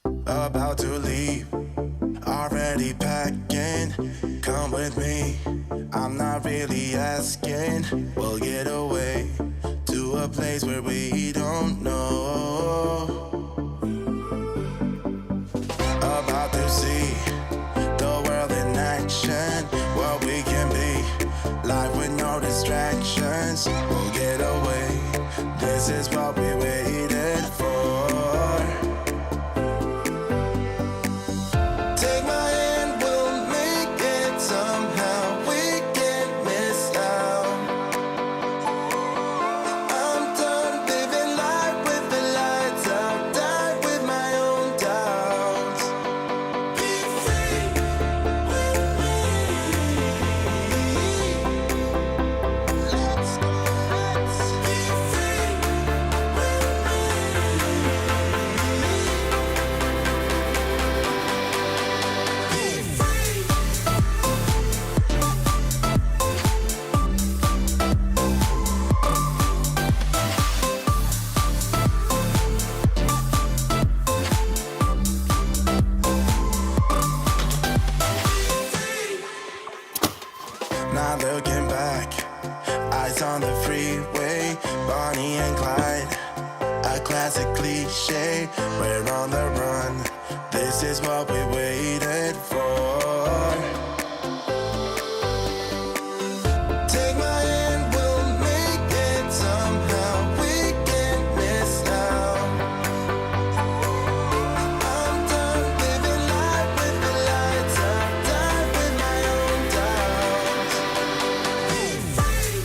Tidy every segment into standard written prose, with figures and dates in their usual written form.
About to leave, already packing. Come with me, I'm not really asking. We'll get away to a place where we don't know. About to see the world in action, what we can be, life with no distractions. We'll get away, this is what we waited for. Take my hand, we'll make it somehow. We can't miss out. I'm done living life with the lights out. Die with my own doubts. Be free with me. Let's go. Let's be free with me. Be free. Not looking back, eyes on the freeway, Bonnie and Clyde, a classic cliche. We're on the run, this is what we waited for. Take my hand, we'll make it somehow. We can't miss out. I'm done living life with the lights out. Die with my own doubts. Be free.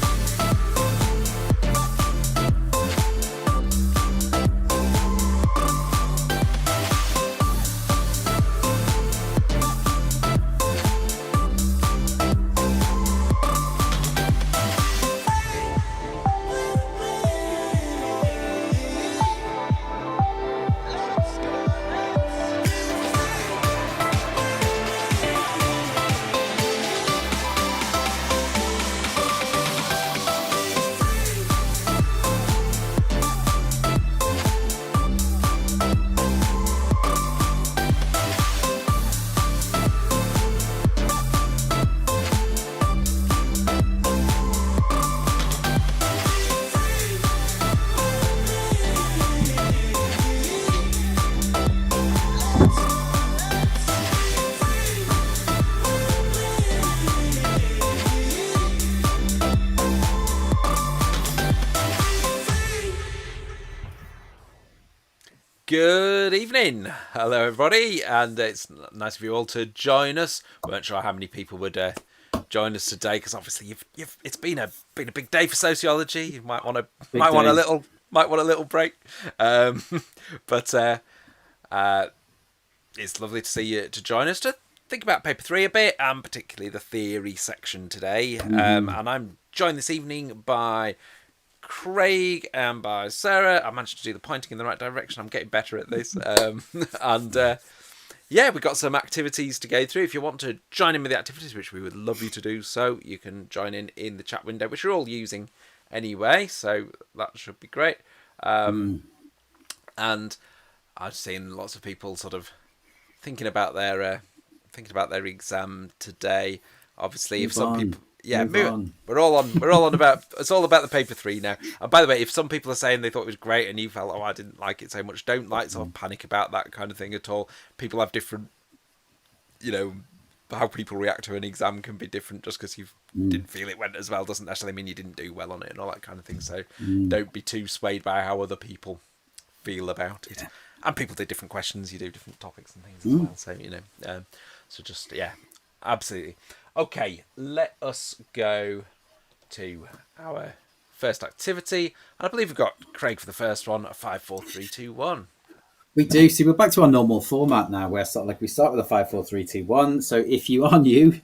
Good evening. Hello, everybody, and it's nice of you all to join us. We weren't sure how many people would join us today because obviously it's been a big day for sociology. You might want a little break, but it's lovely to see you to join us to think about paper 3 a bit, and particularly the theory section today. And I'm joined this evening by Craig and by Sarah. I managed to do the pointing in the right direction. I'm getting better at this. Yeah, we've got some activities to go through. If you want to join in with the activities, which we would love you to do so, you can join in the chat window, which you're all using anyway, so that should be great. And I've seen lots of people sort of thinking about their exam today. Obviously, if some people, we're all on about, it's all about the paper 3 now. And by the way, if some people are saying they thought it was great and you felt, I didn't like it so much, don't sort of panic about that kind of thing at all. People have different, how people react to an exam can be different. Just because you didn't feel it went as well doesn't necessarily mean you didn't do well on it and all that kind of thing. So don't be too swayed by how other people feel about it. And people do different questions, you do different topics and things as well. So, so just, absolutely. Okay, let us go to our first activity. And I believe we've got Craig for the first one, 5, 4, 3, 2, 1. We do. See, we're back to our normal format now, where sort of like we start with a 5, 4, 3, 2, 1. So if you are new,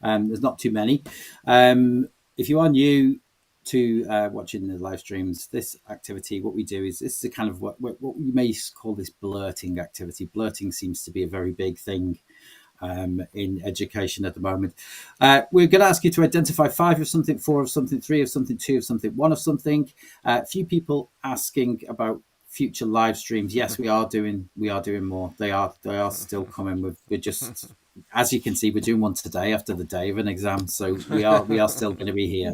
there's not too many. If you are new to watching the live streams, this activity, what we do is this is a kind of what we may call this blurting activity. Blurting seems to be a very big thing in education at the moment. We're going to ask you to identify 5 of something, 4 of something, 3 of something, 2 of something, 1 of something. A few people asking about future live streams. Yes, we are doing more. They are still coming. We're just, as you can see, we're doing one today after the day of an exam. So we are still going to be here.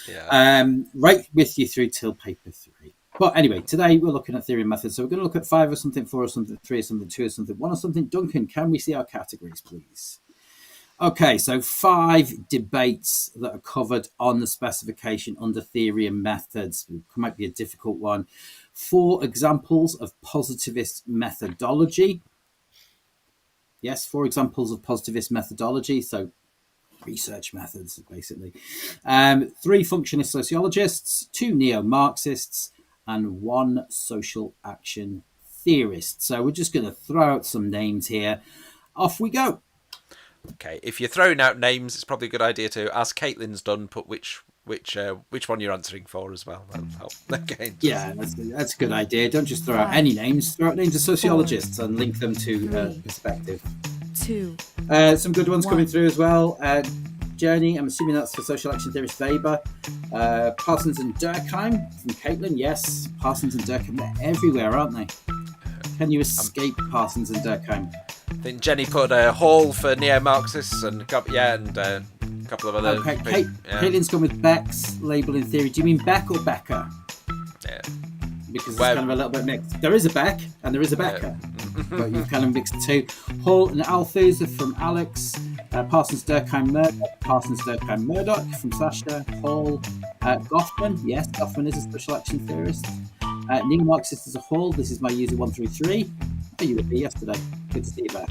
Yeah. Right with you through till paper 3. But anyway, today we're looking at theory and methods. So we're going to look at 5 or something, 4 or something, 3 or something, 2 or something, 1 or something. Duncan, can we see our categories, please? Okay, so 5 debates that are covered on the specification under theory and methods. It might be a difficult one. 4 examples of positivist methodology. Yes, 4 examples of positivist methodology. So research methods, basically. 3 functionist sociologists, 2 neo-Marxists, and 1 social action theorist. So we're just going to throw out some names here. Off we go. Okay, if you're throwing out names, it's probably a good idea to, as Caitlin's done, put which one you're answering for as well. That'll help. Okay. Yeah, that's a good idea. Don't just throw out any names. Throw out names of sociologists and link them to perspective. 2. Some good ones coming through as well. Journey, I'm assuming that's for social action theorist Weber. Parsons and Durkheim from Caitlin. Yes, Parsons and Durkheim, they're everywhere, aren't they? Can you escape Parsons and Durkheim? I think Jenny put a Hall for neo-Marxists and a couple of other. Okay, Caitlin's gone with Beck's labelling theory. Do you mean Beck or Becker? Yeah. Because it's kind of a little bit mixed. There is a Beck and there is a Becker, but you've kind of mixed the 2. Hall and Althus are from Alex. Parsons Durkheim Murdoch from Sasha. Hall. Goffman, yes, Goffman is a social action theorist. Neo-Marxist as a whole. This is my user 133. Oh, you were here yesterday. Good to see you back.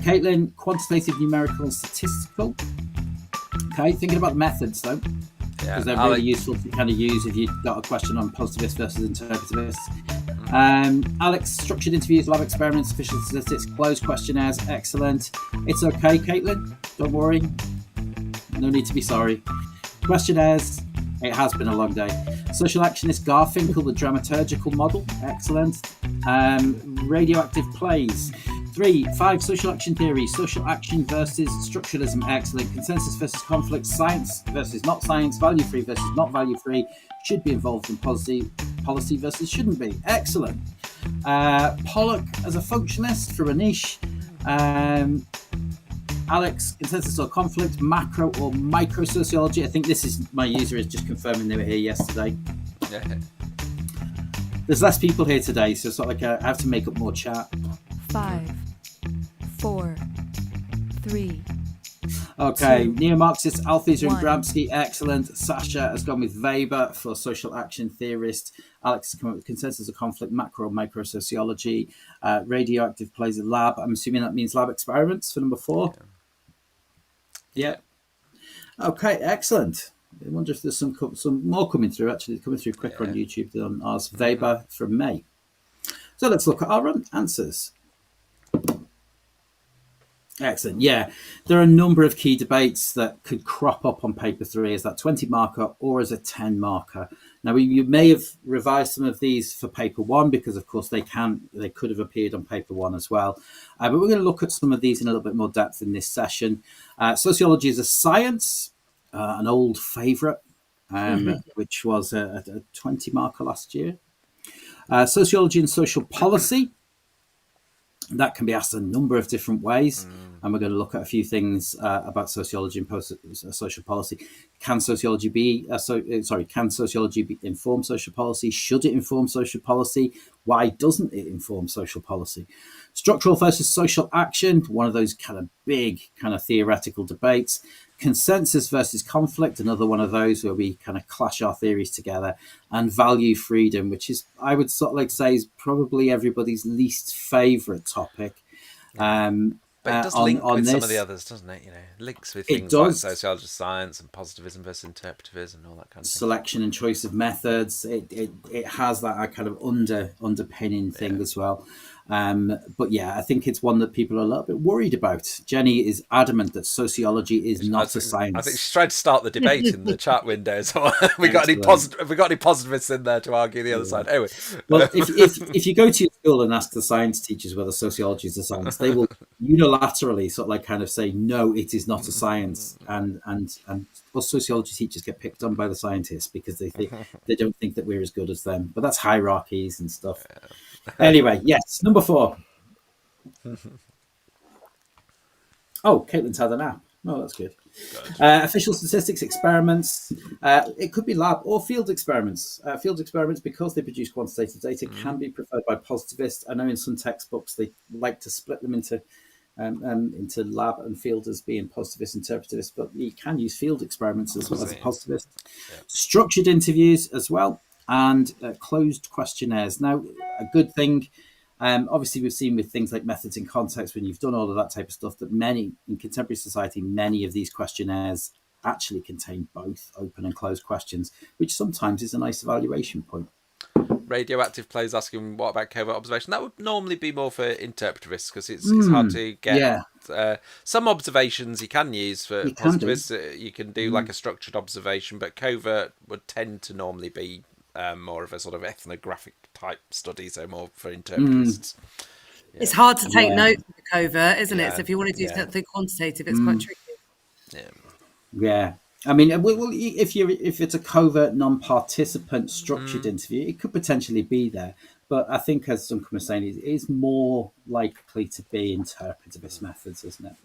Caitlin, quantitative, numerical, and statistical. Okay, thinking about methods though, because they're really useful to kind of use if you've got a question on positivist versus interpretivist. Alex, structured interviews, lab experiments, official statistics, closed questionnaires. Excellent. It's okay, Caitlin. Don't worry. No need to be sorry. Questionnaires. It has been a long day. Social actionist Garfinkel, the dramaturgical model. Excellent. Radioactive plays. 5 social action theory. Social action versus structuralism. Excellent. Consensus versus conflict. Science versus not science. Value free versus not value free. Should be involved in policy versus shouldn't be. Excellent. Pollock as a functionist for Anish. Alex, consensus or conflict, macro or micro sociology. I think this is my user is just confirming they were here yesterday. Yeah. There's less people here today, so it's not like I have to make up more chat. 5, 4, 3. Okay, 2, neo-Marxists, Althusser and 1. Gramsci, excellent. Sasha has gone with Weber for social action theorist. Alex has come up with consensus of conflict, macro and micro sociology. Radioactive plays a lab. I'm assuming that means lab experiments for number 4. Yeah. Okay, excellent. I wonder if there's some more coming through. Actually, it's coming through quicker on YouTube than on ours. Weber from May. So let's look at our answers. Excellent. Yeah, there are a number of key debates that could crop up on paper 3 as that 20 marker or as a 10 marker. Now, you may have revised some of these for paper 1 because, of course, they could have appeared on paper 1 as well. But we're going to look at some of these in a little bit more depth in this session. Sociology is a science, an old favourite, which was a 20 marker last year. Sociology and social policy. That can be asked a number of different ways, and we're going to look at a few things about sociology and social policy. Can sociology inform social policy? Should it inform social policy? Why doesn't it inform social policy? Structural versus social action, one of those kind of big kind of theoretical debates. Consensus versus conflict, another one of those where we kind of clash our theories together. And value freedom, which is, I would sort of like say, is probably everybody's least favourite topic. But it does link with some of the others, doesn't it? You know, links with things like sociology, science, and positivism versus interpretivism, and all that kind of thing. Selection and choice of methods. It has that kind of underpinning thing as well. But yeah, I think it's one that people are a little bit worried about. Jenny is adamant that sociology is not a science. I think she's trying to start the debate in the chat window. So have we got any positivists in there to argue the other side? Anyway, well, if you go to your school and ask the science teachers whether sociology is a science, they will unilaterally sort of like kind of say, no, it is not a science, and us sociology teachers get picked on by the scientists because they don't think that we're as good as them. But that's hierarchies and stuff. Anyway, yes, number 4. Oh, Caitlin's had a nap. Oh, that's good. Official statistics experiments. It could be lab or field experiments. Field experiments, because they produce quantitative data, can be preferred by positivists. I know in some textbooks they like to split them into lab and field as being positivist, interpretivist, but you can use field experiments as well as a positivist. Yeah. Structured interviews as well, and closed questionnaires. Now, a good thing. Obviously, we've seen with things like methods in context, when you've done all of that type of stuff, that in contemporary society, many of these questionnaires actually contain both open and closed questions, which sometimes is a nice evaluation point. Radioactive Plays asking, what about covert observation? That would normally be more for interpretivists, because it's hard to get. Yeah. Some observations you can use for positivists. You can do like a structured observation, but covert would tend to normally be more of a sort of ethnographic type study, so more for interpretists. Yeah. It's hard to take notes of the covert, isn't it? So if you want to do something quantitative, it's quite tricky. Yeah. I mean, if it's a covert, non-participant structured interview, it could potentially be there. But I think, as some was saying, it is more likely to be interpretivist methods, isn't it?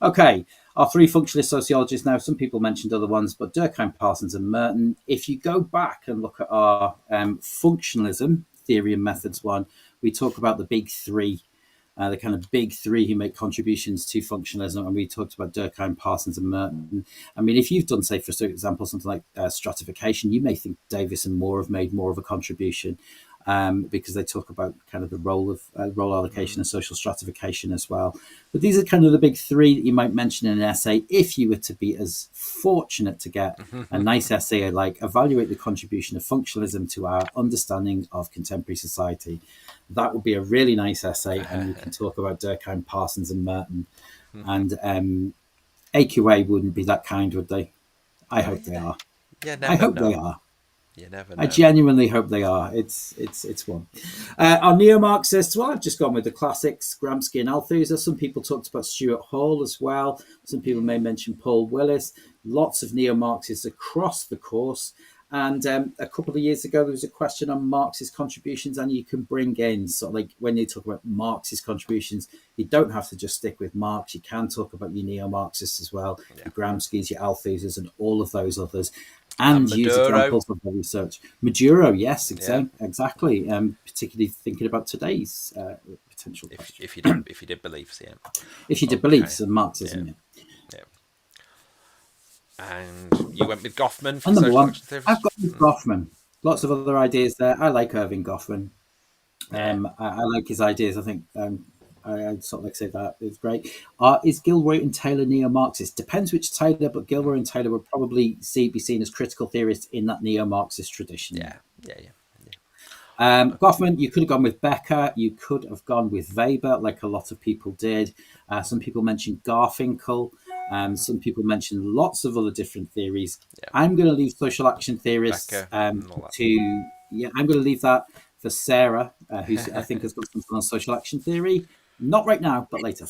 Okay, our 3 functionalist sociologists now. Some people mentioned other ones, but Durkheim, Parsons, and Merton. If you go back and look at our functionalism theory and methods one, we talk about the big 3. The kind of big 3 who make contributions to functionalism, and we talked about Durkheim, Parsons, and Merton. I mean, if you've done, say, for example, something like stratification, you may think Davis and Moore have made more of a contribution because they talk about kind of the role of role allocation and social stratification as well. But these are kind of the big 3 that you might mention in an essay if you were to be as fortunate to get a nice essay like evaluate the contribution of functionalism to our understanding of contemporary society. That would be a really nice essay, and you can talk about Durkheim, Parsons, and Merton. And AQA wouldn't be that kind, would they? I hope they are. Yeah, I hope they are. You never know. I genuinely hope they are. It's one. Our neo-Marxists, well, I've just gone with the classics, Gramsci and Althusser. Some people talked about Stuart Hall as well. Some people may mention Paul Willis. Lots of neo-Marxists across the course. And a couple of years ago, there was a question on Marxist contributions, and you can bring in, sort of like when you talk about Marxist contributions, you don't have to just stick with Marx. You can talk about your neo-Marxists as well, your Gramsci's, your Althussers, and all of those others. And use examples of the research. Maduro, yes, exactly. Particularly thinking about today's potential question. If you did beliefs, If you did beliefs and Marxism, And you went with Goffman for number social 1. action theories? I've got with Goffman. Lots of other ideas there. I like Irving Goffman. I like his ideas. I think I'd sort of like say that it's great. Is Gilroy and Taylor neo-Marxist? Depends which Taylor, but Gilroy and Taylor would probably be seen as critical theorists in that neo-Marxist tradition. Yeah. Goffman, you could have gone with Becker. You could have gone with Weber, like a lot of people did. Some people mentioned Garfinkel. Some people mentioned lots of other different theories. Yeah. I'm going to leave social action theorists I'm going to leave that for Sarah, who I think has got something on social action theory. Not right now, but later.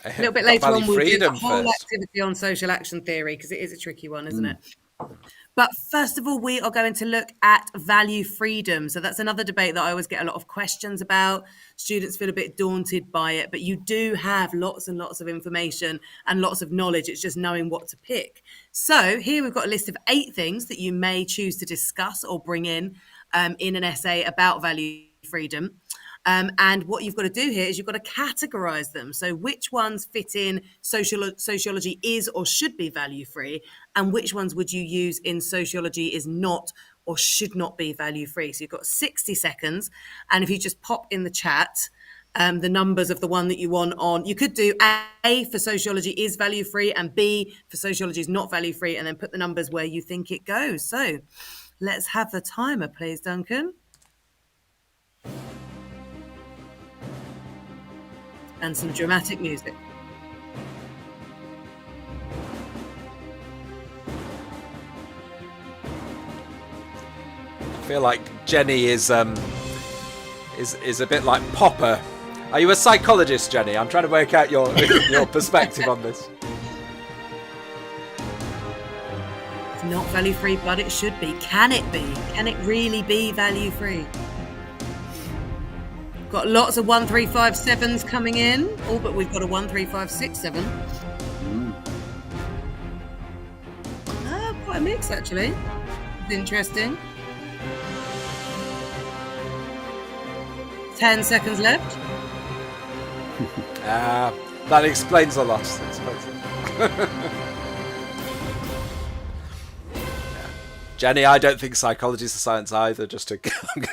A little bit later on, we'll do the whole activity on social action theory, because it is a tricky one, isn't it? But first of all, we are going to look at value freedom. So that's another debate that I always get a lot of questions about. Students feel a bit daunted by it, but you do have lots and lots of information and lots of knowledge. It's just knowing what to pick. So here we've got a list of 8 things that you may choose to discuss or bring in an essay about value freedom. And what you've got to do here is you've got to categorize them. So which ones fit in sociology is or should be value free, and which ones would you use in sociology is not or should not be value free. So you've got 60 seconds. And if you just pop in the chat the numbers of the one that you want on, you could do A for sociology is value free and B for sociology is not value free, and then put the numbers where you think it goes. So let's have the timer, please, Duncan. And some dramatic music. I feel like Jenny is a bit like Popper Are you a psychologist, Jenny? I'm trying to work out your perspective on this. It's not value free, but it should be. Can it be? Can it really be value free? Got lots of 1357s coming in. Oh, but we've got a 13567. Quite a mix, actually. It's interesting. 10 seconds left. That explains a lot. I suppose. Jenny, I don't think psychology is a science either, just to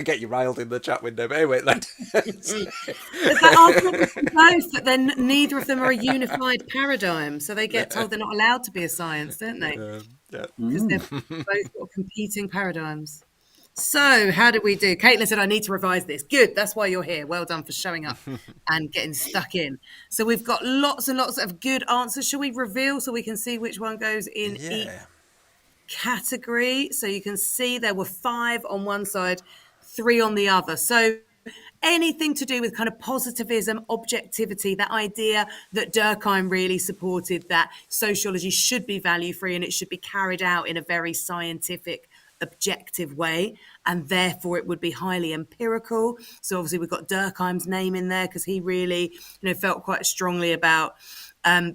get you riled in the chat window. But anyway, There's that argument for both, but then neither of them are a unified paradigm. So they get told they're not allowed to be a science, don't they? yeah. Because they're both got competing paradigms. So how did we do? Caitlin said, I need to revise this. Good. That's why you're here. Well done for showing up and getting stuck in. So we've got lots and lots of good answers. Shall we reveal so we can see which one goes in each category? So you can see there were 5 on one side, 3 on the other. So anything to do with kind of positivism, objectivity, that idea that Durkheim really supported, that sociology should be value-free and it should be carried out in a very scientific, objective way, and therefore it would be highly empirical. So obviously we've got Durkheim's name in there because he really, felt quite strongly about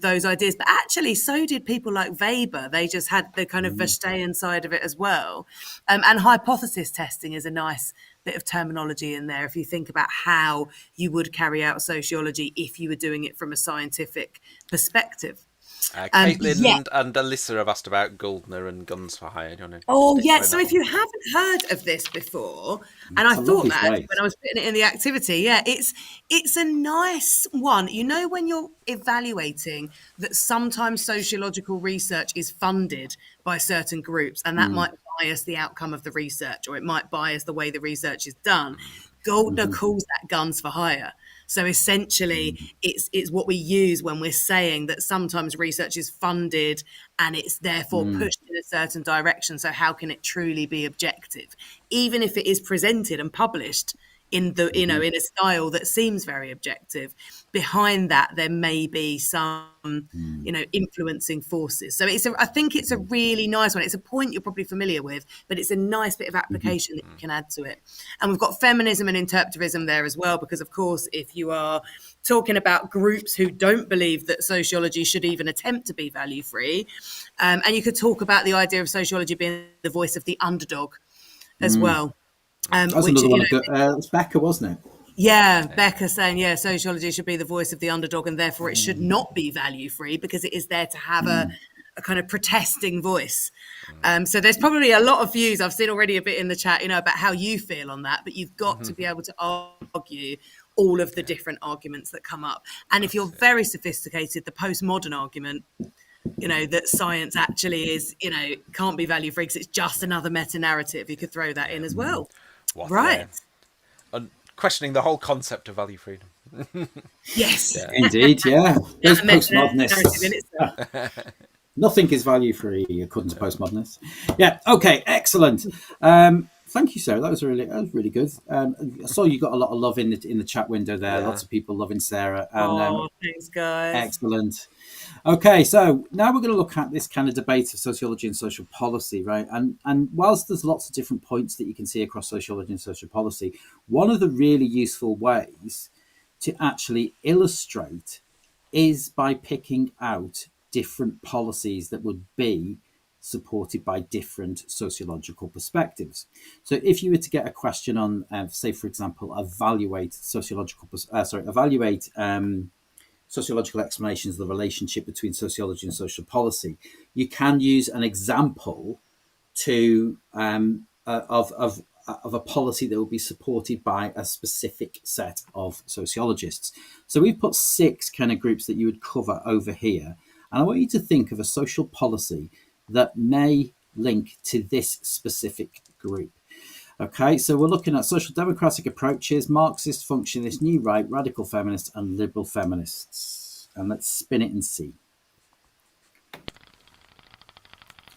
those ideas. But actually, so did people like Weber. They just had the kind of Verstehen side of it as well. And hypothesis testing is a nice bit of terminology in there if you think about how you would carry out sociology if you were doing it from a scientific perspective. Caitlin and Alyssa have asked about Goldner and Guns for Hire. Do you want to So if you haven't heard of this before, and I thought that when I was putting it in the activity, it's a nice one. When you're evaluating that sometimes sociological research is funded by certain groups, and that might bias the outcome of the research, or it might bias the way the research is done. Goldner calls that Guns for Hire. So essentially, it's what we use when we're saying that sometimes research is funded and it's therefore pushed in a certain direction. So how can it truly be objective, even if it is presented and published in the in a style that seems very objective? Behind that, there may be some influencing forces. So I think it's a really nice one. It's a point you're probably familiar with, but it's a nice bit of application that you can add to it. And we've got feminism and interpretivism there as well, because of course, if you are talking about groups who don't believe that sociology should even attempt to be value free, and you could talk about the idea of sociology being the voice of the underdog as well. That's another one. It's Becker, wasn't it? Yeah, Becker saying, sociology should be the voice of the underdog and therefore it should not be value-free because it is there to have a kind of protesting voice. So there's probably a lot of views. I've seen already a bit in the chat, about how you feel on that, but you've got to be able to argue all of the different arguments that come up. And if you're very sophisticated, the postmodern argument, that science actually is, can't be value-free because it's just another meta-narrative. You could throw that in as well. Right. And questioning the whole concept of value freedom. Yes. Indeed, yeah. Those postmodernists. Nothing is value free according to postmodernists. Yeah. Okay. Excellent. Thank you, Sarah. That was really good. I saw you got a lot of love in the chat window there. Yeah. Lots of people loving Sarah. And, thanks, guys. Excellent. Okay, so now we're going to look at this kind of debate of sociology and social policy, right? And whilst there's lots of different points that you can see across sociology and social policy, one of the really useful ways to actually illustrate is by picking out different policies that would be supported by different sociological perspectives. So if you were to get a question on, say, for example, evaluate sociological explanations of the relationship between sociology and social policy, you can use an example to of a policy that will be supported by a specific set of sociologists. So we've put 6 kind of groups that you would cover over here, and I want you to think of a social policy that may link to this specific group. Okay, so we're looking at social democratic approaches, Marxist, functionalist, new right, radical feminists, and liberal feminists. And let's spin it and see.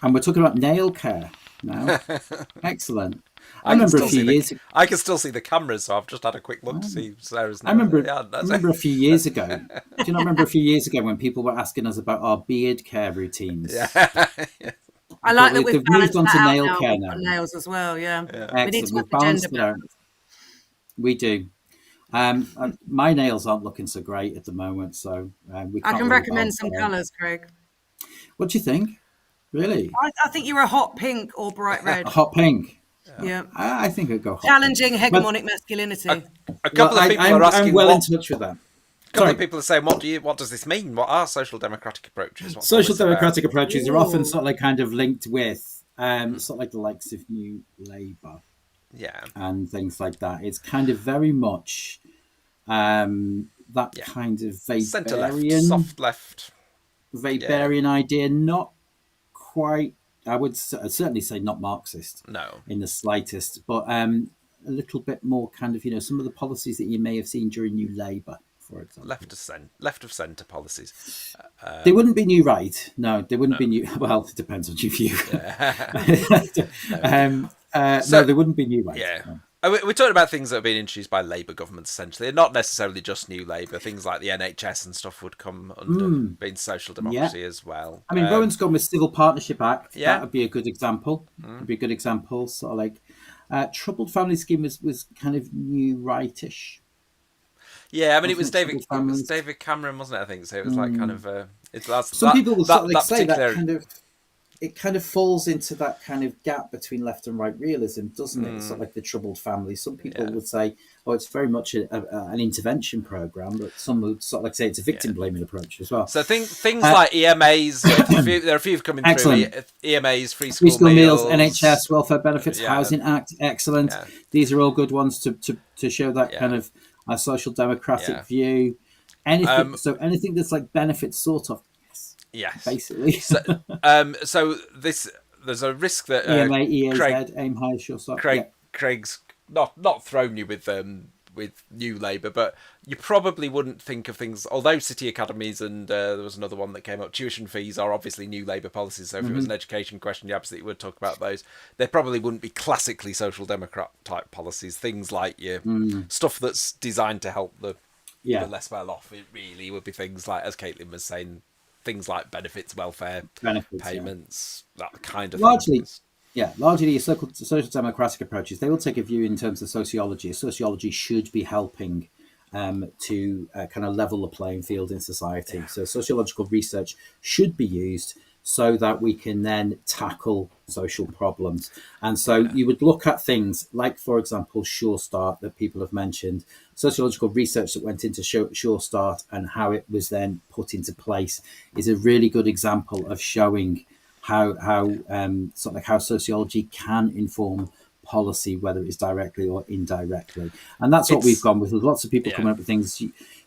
And we're talking about nail care now. Excellent. I remember a few years. I can still see the cameras, so I've just had a quick look to see Sarah's. I remember a few years ago. Do you not remember a few years ago when people were asking us about our beard care routines? Yeah. I like that we've moved on to nail now. care We've now. got nails as well. Yeah. Excellent. We need to We've have the balanced gender it out. balance. We do. My nails aren't looking so great at the moment, so we can't I can really recommend balance some that out. colours, Craig. What do you think? Really? I think you're a hot pink or bright red. A hot pink. Yeah. I think it'd go hot Challenging pink. hegemonic masculinity. A couple of people are asking. I'm well in touch with that. A couple of people are saying, "What does this mean? What are social democratic approaches?" What's Social all this about? democratic approaches are often sort of like kind of linked with sort of like the likes of New Labour, and things like that. It's kind of very much that kind of Centre left, Weberian, soft left, Weberian idea. Not quite. I would certainly say not Marxist. No, in the slightest, but a little bit more kind of some of the policies that you may have seen during New Labour, for example. left of centre policies. They wouldn't be new right. No, they wouldn't be new. Well, it depends on your view. No, they wouldn't be new right. Yeah. No. We're talking about things that have been introduced by Labour governments, essentially. Not necessarily just New Labour. Things like the NHS and stuff would come under being social democracy as well. I mean, Rowan's gone with Civil Partnership Act. Yeah. That would be a good example. Would be a good example. Sort of like Troubled Family Scheme was kind of new rightish. Yeah, I mean, it was David Cameron, wasn't it? I think so. It was like kind of. People will sort of like say particular... that kind of falls into that kind of gap between left and right realism, doesn't it? Sort of like the Troubled Family. Some people would say, "Oh, it's very much an intervention program," but some would sort of like say it's a victim blaming approach as well. So things like EMAs, there are a few coming through. EMAs, free school meals, NHS, welfare benefits, Housing Act, excellent. Yeah. These are all good ones to show that kind of a social democratic view. Anything that's like benefits sort of. Yes, basically. So there's a risk that EMA, EAZ, aim high, sure stop. Craig's not thrown you with New Labour, but you probably wouldn't think of things. Although city academies and there was another one that came up. Tuition fees are obviously New Labour policies. So if it was an education question, you absolutely would talk about those. They probably wouldn't be classically social democrat type policies. Things like your stuff that's designed to help the less well off. It really would be things like, as Caitlin was saying, things like benefits, welfare, payments, that kind of thing. Largely your social democratic approaches, they will take a view in terms of sociology. Sociology should be helping to kind of level the playing field in society. So sociological research should be used so that we can then tackle social problems. And so you would look at things like, for example, Sure Start that people have mentioned, sociological research that went into Sure Start and how it was then put into place is a really good example of showing how sort of like how sociology can inform policy, whether it's directly or indirectly. And that's what we've gone with. There's lots of people coming up with things.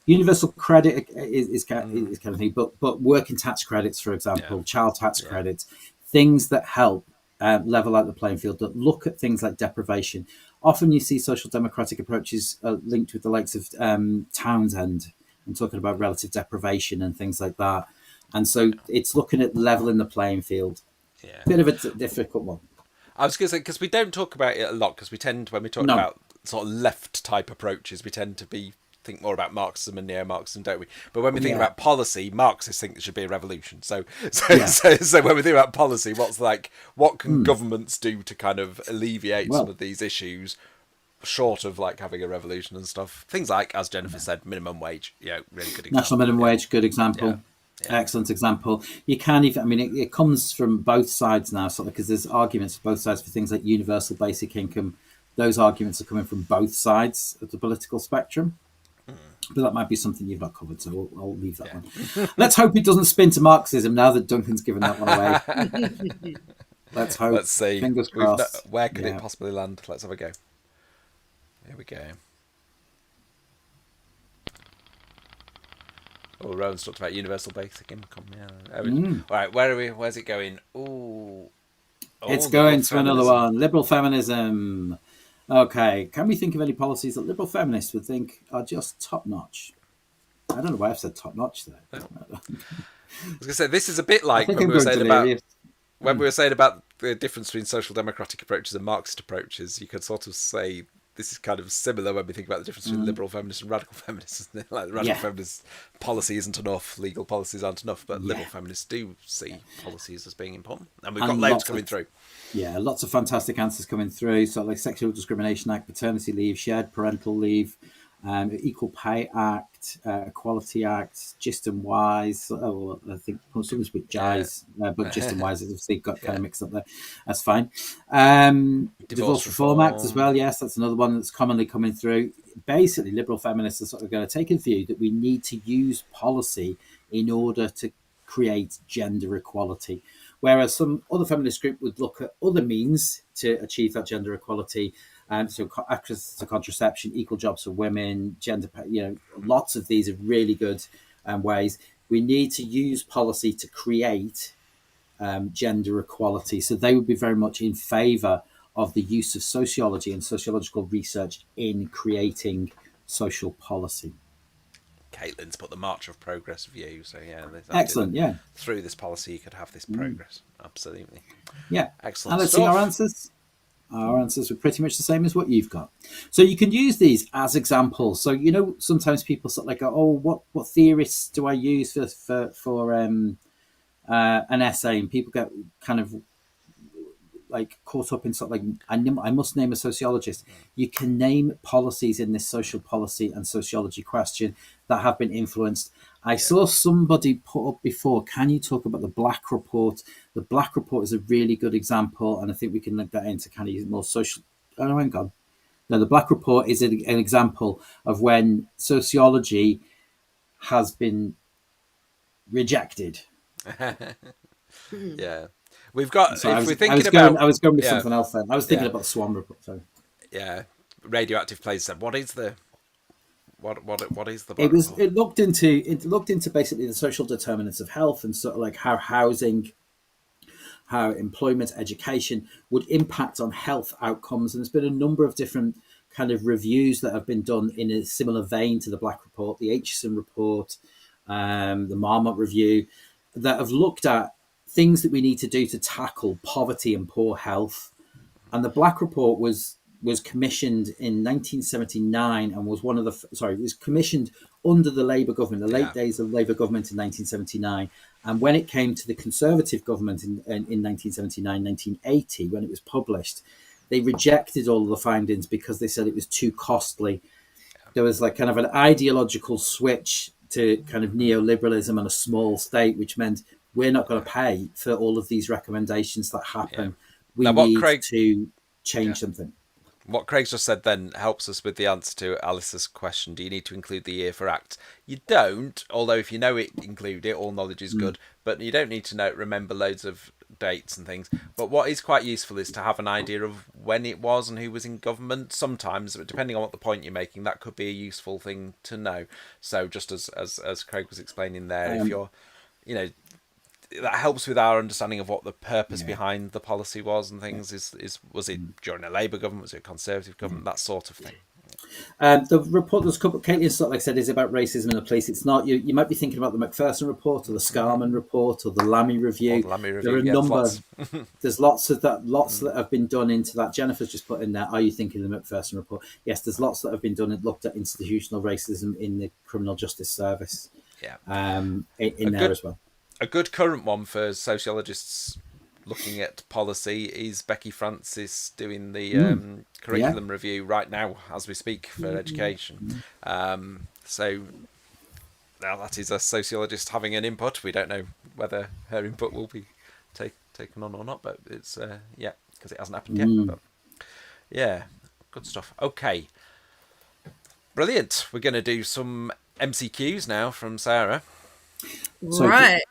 Universal credit is kind of thing, but working tax credits, for example, child tax credits, things that help level out the playing field, that look at things like deprivation. Often you see social democratic approaches linked with the likes of Townsend and talking about relative deprivation and things like that. And so it's looking at leveling the playing field. Yeah. Bit of a difficult one. I was going to say, because we don't talk about it a lot, because we tend, when we talk about sort of left type approaches, we tend to think more about Marxism and neo-Marxism, don't we? But when we think about policy, Marxists think there should be a revolution. So when we think about policy, what can governments do to kind of alleviate some of these issues, short of like having a revolution and stuff? Things like, as Jennifer said, minimum wage. Really good example. National minimum wage, good example. Yeah. Excellent example. You can even, I mean, it comes from both sides now, sort of, because there's arguments for both sides for things like universal basic income. Those arguments are coming from both sides of the political spectrum. But that might be something you've not covered, so I'll leave that one. Let's hope it doesn't spin to Marxism now that Duncan's given that one away. Let's hope. Let's see. Fingers crossed. Where could it possibly land? Let's have a go. Here we go. Oh, Rowan's talked about universal basic income. Yeah. All right, where are we? Where's it going? It's going to another one. Liberal feminism. Okay, can we think of any policies that liberal feminists would think are just top notch? I don't know why I've said top notch there. I was going to say, this is a bit like when we were saying about the difference between social democratic approaches and Marxist approaches, you could sort of say this is kind of similar when we think about the difference between liberal feminists and radical feminists, isn't it? Like, radical feminists, policy isn't enough, legal policies aren't enough, but liberal feminists do see policies as being important. And we've got loads coming through. Yeah, lots of fantastic answers coming through. So, like Sexual Discrimination Act, Paternity Leave, Shared Parental Leave, Equal Pay Act, Equality Act, Just and Wise. Oh, I think something's with Jais, but Just and Wise has obviously got kind of mixed up there. That's fine. Divorce Reform Act as well. Yes, that's another one that's commonly coming through. Basically, liberal feminists are sort of going to take a view that we need to use policy in order to create gender equality. Whereas some other feminist group would look at other means to achieve that gender equality. So access to contraception, equal jobs for women, gender, lots of these are really good ways. We need to use policy to create gender equality. So they would be very much in favour of the use of sociology and sociological research in creating social policy. Caitlin's put the March of Progress view. So Excellent. Yeah. Through this policy, you could have this progress. Absolutely. Yeah. Excellent. And let's see our answers. Our answers are pretty much the same as what you've got. So you can use these as examples. So, sometimes people sort of like go, oh, what theorists do I use for an essay? And people get kind of like caught up in sort of like, I must name a sociologist. You can name policies in this social policy and sociology question that have been influenced. I saw somebody put up before, can you talk about the Black Report? The Black Report is a really good example, and I think we can link that into kind of more social. Oh, hang on. No, the Black Report is an example of when sociology has been rejected. Yeah. We've got. So I was going with something else then. I was thinking about the Swan Report. Sorry. Yeah, Radioactive Plays said, "What is the It looked into basically the social determinants of health and sort of like how housing, how employment, education would impact on health outcomes. And there's been a number of different kind of reviews that have been done in a similar vein to the Black Report, the Aitchison Report, the Marmot Review, that have looked at things that we need to do to tackle poverty and poor health. And the Black Report was commissioned in 1979 and was it was commissioned under the Labour government, the late days of Labour government in 1979. And when it came to the Conservative government in 1979, 1980, when it was published, they rejected all of the findings because they said it was too costly. There was like kind of an ideological switch to kind of neoliberalism and a small state, which meant we're not going to pay for all of these recommendations that happen. We need to change something. What Craig's just said then helps us with the answer to Alice's question. Do you need to include the year for ACT? You don't, although if you know it, include it. All knowledge is good. But you don't need to remember loads of dates and things. But what is quite useful is to have an idea of when it was and who was in government. Sometimes, depending on what the point you're making, that could be a useful thing to know. So just as Craig was explaining there, if you're, that helps with our understanding of what the purpose behind the policy was and things. Was it during a Labour government? Was it a Conservative government? That sort of thing. The report, there's a couple. Caitlin sort of like said, is about racism in the police. It's not. You might be thinking about the Macpherson report or the Scarman report or the Lammy review. There are a number. There's lots that have been done into that. Jennifer's just put in there. Are you thinking of the Macpherson report? Yes, there's lots that have been done and looked at institutional racism in the criminal justice service. Yeah, in there as well. A good current one for sociologists looking at policy is Becky Francis doing the curriculum review right now as we speak for education. So now that is a sociologist having an input. We don't know whether her input will be taken on or not, but it's because it hasn't happened yet. But yeah, good stuff. Okay, brilliant. We're going to do some MCQs now from Sarah. Right.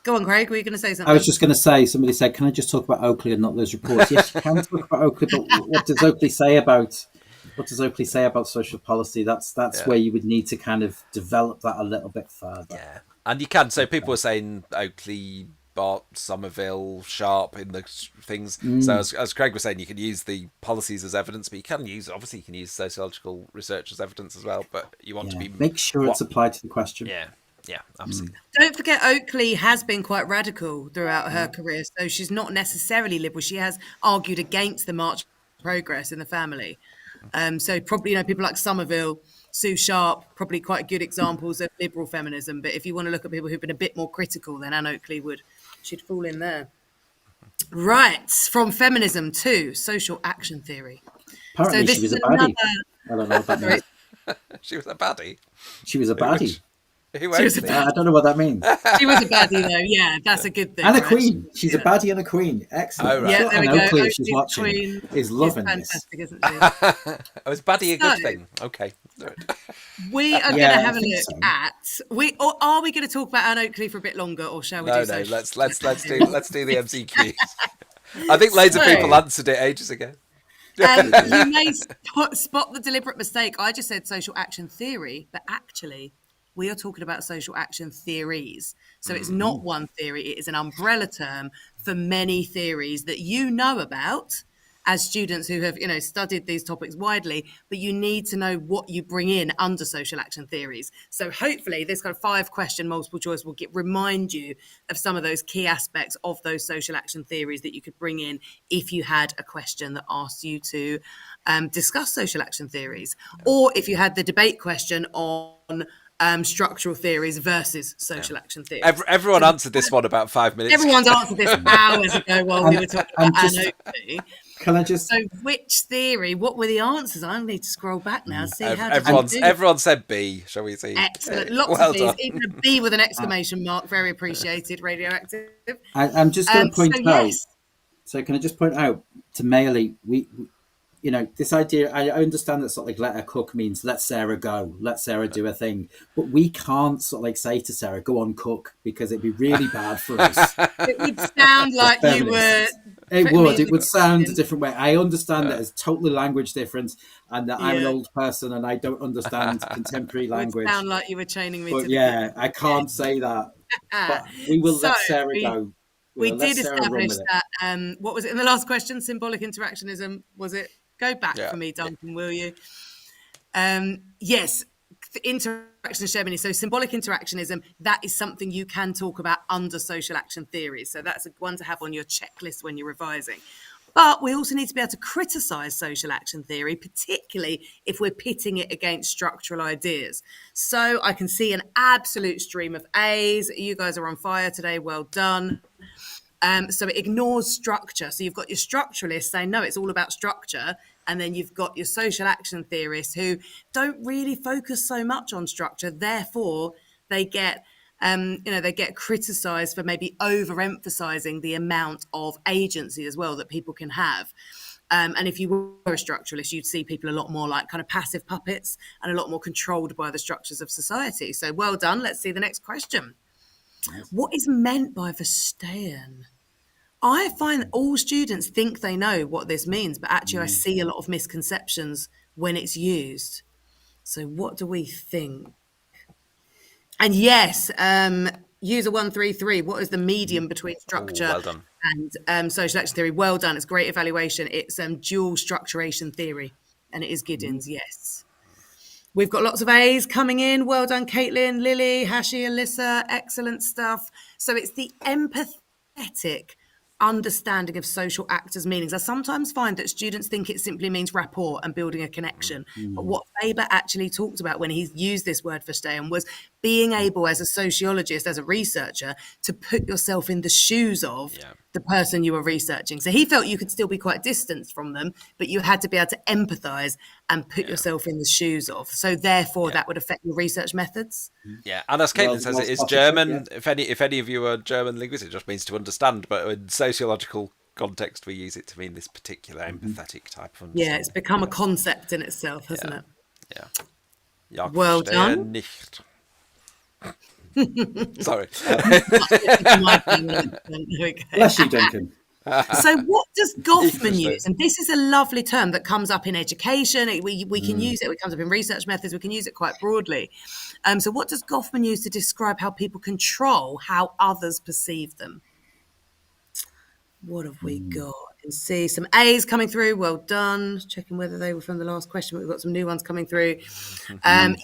Go on, Craig. Were you going to say something? I was just going to say, somebody said, can I just talk about Oakley and not those reports? Yes, you can talk about Oakley, but what does Oakley say about social policy? That's where you would need to kind of develop that a little bit further. Yeah, and you can. So people were saying Oakley, Bott, Somerville, Sharp in the things. So as Craig was saying, you can use the policies as evidence, but you can use sociological research as evidence as well. But you want to be make sure it's applied to the question. Yeah. Yeah, absolutely. Don't forget, Oakley has been quite radical throughout her career. So she's not necessarily liberal. She has argued against the March of Progress in the family. So probably, people like Somerville, Sue Sharp, probably quite good examples of liberal feminism. But if you want to look at people who've been a bit more critical, then Anne Oakley she'd fall in there. Right, from feminism to social action theory. Apparently, so this she was is a baddie. another. I don't know what that means. She was a baddie. She was a baddie. Who She was a Oakley? I don't know what that means. She was a baddie, though. Yeah, that's a good thing. And a right? queen. She's a baddie and a queen. Excellent. Oh, right. Yeah, Sure, there we Anne go. Oakley, if she's Oakley's watching, queen is loving this. fantastic, isn't she? Oh, is baddie a good So- thing? Okay. We are going Yeah, to I have a think look so. at or are we going to talk about Anne Oakley for a bit longer, or shall we No, do no. social? Let's do the MCQs. I think loads of people answered it ages ago. You may spot the deliberate mistake. I just said social action theory, but actually, we are talking about social action theories. So it's not one theory; it is an umbrella term for many theories that you know about as students who have, studied these topics widely, but you need to know what you bring in under social action theories. So hopefully this kind of 5-question multiple choice will remind you of some of those key aspects of those social action theories that you could bring in if you had a question that asked you to discuss social action theories. Or if you had the debate question on structural theories versus social action theories. Everyone answered this one about 5 minutes. Everyone's answered this hours ago while we were talking about Anne Oakley. Can I just... So which theory, what were the answers? I need to scroll back now and see how Everyone said B, shall we see? Excellent. Lots Well of B's. done. Even a B with an exclamation mark. Very appreciated, radioactive. I'm just going to point out... Yes. So can I just point out to Mailey, we this idea, I understand that sort of like let her cook means let Sarah go, let Sarah do a thing. But we can't sort of like say to Sarah, go on, cook, because it'd be really bad for us. It would sound like you were... It would sound a different way. I understand that it's totally language difference and that I'm an old person and I don't understand contemporary language. It would sound like you were chaining me But to the yeah, I can't say that. But we will let Sarah go. We did establish that, what was it in the last question? Symbolic interactionism, was it? Go back for me, Duncan, will you? Yes, interaction and shared meaning. So symbolic interactionism, that is something you can talk about under social action theories. So that's one to have on your checklist when you're revising. But we also need to be able to criticise social action theory, particularly if we're pitting it against structural ideas. So I can see an absolute stream of A's. You guys are on fire today. Well done. So it ignores structure. So you've got your structuralists saying, no, it's all about structure. And then you've got your social action theorists who don't really focus so much on structure. Therefore, they get criticised for maybe overemphasizing the amount of agency as well that people can have. And if you were a structuralist, you'd see people a lot more like kind of passive puppets and a lot more controlled by the structures of society. So well done. Let's see the next question. What is meant by Verstehen? I find that all students think they know what this means, but actually I see a lot of misconceptions when it's used. So what do we think? And yes, user 133, what is the medium between structure and social action theory? Well done. It's great evaluation. It's dual structuration theory, and it is Giddens, yes. We've got lots of A's coming in. Well done, Caitlin, Lily, Hashi, Alyssa. Excellent stuff. So it's the empathetic understanding of social actors' meanings. I sometimes find that students think it simply means rapport and building a connection. But what Faber actually talked about when he used this word Verstehen was being able, as a sociologist, as a researcher, to put yourself in the shoes of the person you were researching. So he felt you could still be quite distant from them, but you had to be able to empathise and put yourself in the shoes of. So therefore, that would affect your research methods. Yeah, and as Caitlin says, it is German. If any of you are German linguists, it just means to understand. But in sociological context, we use it to mean this particular empathetic type of understanding. Yeah, it's become a concept in itself, hasn't it? Ja. Well done. Nicht. Sorry. Bless you, Duncan. So what does Goffman use? And this is a lovely term that comes up in education. We can use it. It comes up in research methods. We can use it quite broadly. So what does Goffman use to describe how people control how others perceive them? What have we got? I can see some A's coming through. Well done. Checking whether they were from the last question, but we've got some new ones coming through.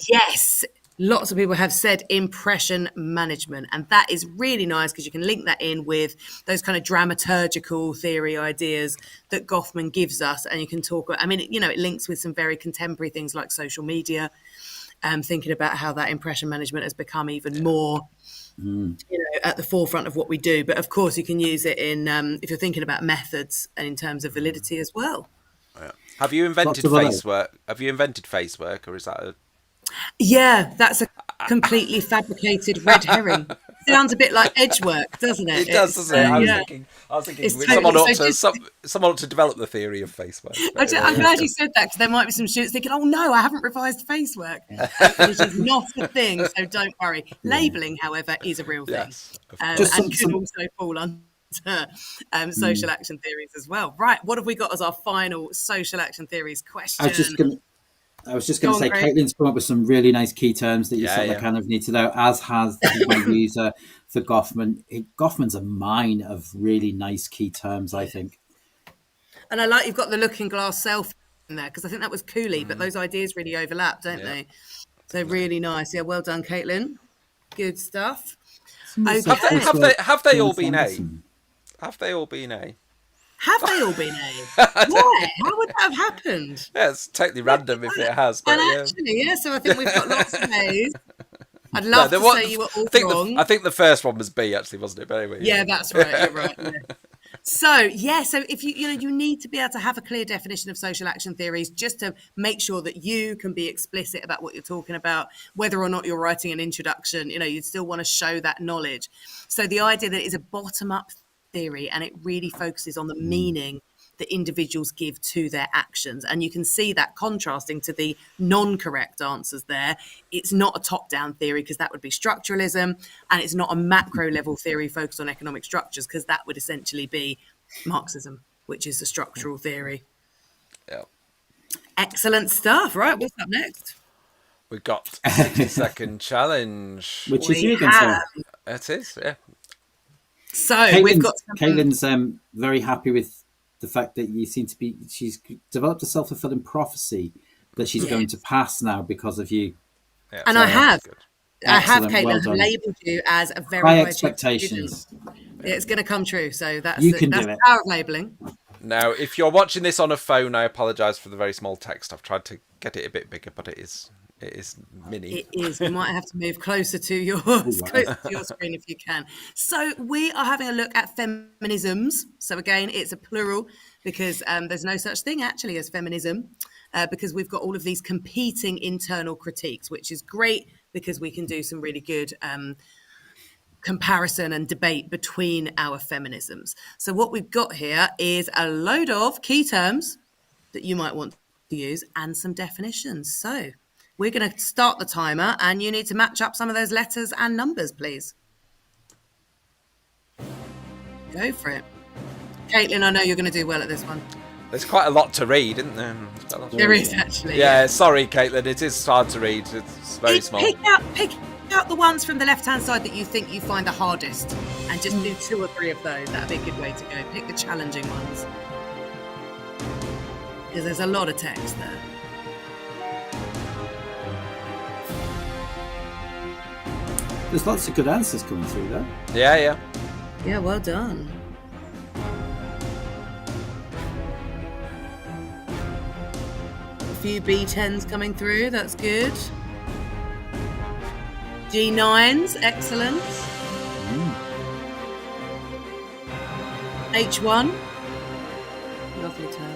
Yes. Lots of people have said impression management, and that is really nice because you can link that in with those kind of dramaturgical theory ideas that Goffman gives us, and you can talk. I mean, it links with some very contemporary things like social media, thinking about how that impression management has become even more, at the forefront of what we do. But of course, you can use it in if you're thinking about methods and in terms of validity as well. Yeah. Have you invented face work? Have you invented face work, or is that a... Yeah, that's a completely fabricated red herring. Sounds a bit like edge work, doesn't it? It does, doesn't it? I was thinking someone ought to develop the theory of face work. I'm glad you said that, because there might be some students thinking, oh no, I haven't revised face work, which is not a thing, so don't worry. Labelling, however, is a real thing, yes, and can also fall under social action theories as well. Right, what have we got as our final social action theories question? I was just going to say, Caitlin's come up with some really nice key terms that you kind of need to know, as has the user for Goffman. Goffman's a mine of really nice key terms, I think. And I like you've got the looking glass self in there, because I think that was Cooley, but those ideas really overlap, don't they? So really nice. Yeah, well done, Caitlin. Good stuff. Okay. Have they all been A? Have they all been A? Have they all been A? Why? How would that have happened? Yeah, it's totally random if it has. But, actually, so I think we've got lots of A's. I'd love to say you were all wrong. I think the first one was B, actually, wasn't it? But anyway. Yeah, that's right. You're right. Yeah. So if you need to be able to have a clear definition of social action theories, just to make sure that you can be explicit about what you're talking about, whether or not you're writing an introduction, you'd still want to show that knowledge. So the idea that it is a bottom-up theory, and it really focuses on the meaning that individuals give to their actions. And you can see that contrasting to the non-correct answers there. It's not a top-down theory, because that would be structuralism, and it's not a macro-level theory focused on economic structures, because that would essentially be Marxism, which is a structural theory. Yeah. Excellent stuff. Right, what's up next? We've got 60-second challenge. Which is you again, Sarah. It is, yeah. So Caitlin's very happy with the fact that she's developed a self-fulfilling prophecy that she's going to pass now because of you. Yeah, and so I have, Caitlin, well labelled you as a very high expectations. It's going to come true. So that's the power of labelling. Now, if you're watching this on a phone, I apologise for the very small text. I've tried to get it a bit bigger, but it is mini. It is. We might have to move closer to your screen if you can. So we are having a look at feminisms. So again, it's a plural, because there's no such thing actually as feminism, because we've got all of these competing internal critiques, which is great because we can do some really good comparison and debate between our feminisms. So what we've got here is a load of key terms that you might want to use and some definitions. So we're going to start the timer, and you need to match up some of those letters and numbers, please. Go for it. Caitlin, I know you're going to do well at this one. There's quite a lot to read, isn't there? There is, actually. Yeah, sorry, Caitlin. It is hard to read. It's very small. Pick out the ones from the left-hand side that you think you find the hardest, and just do 2 or 3 of those. That'd be a good way to go. Pick the challenging ones, because there's a lot of text there. There's lots of good answers coming through there. Yeah. Yeah, well done. A few B10s coming through, that's good. G9s, excellent. H1. Lovely term.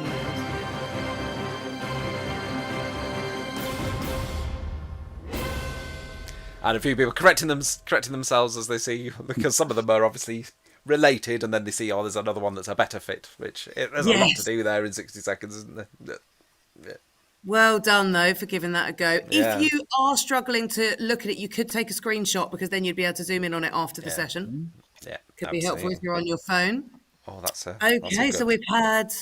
And a few people correcting themselves as they see, because some of them are obviously related, and then they see, there's another one that's a better fit, which there's a lot to do there in 60 seconds, isn't there? Yeah. Well done, though, for giving that a go. Yeah. If you are struggling to look at it, you could take a screenshot, because then you'd be able to zoom in on it after the session. Yeah, could be helpful if you're on your phone. Oh, that's okay. So we've had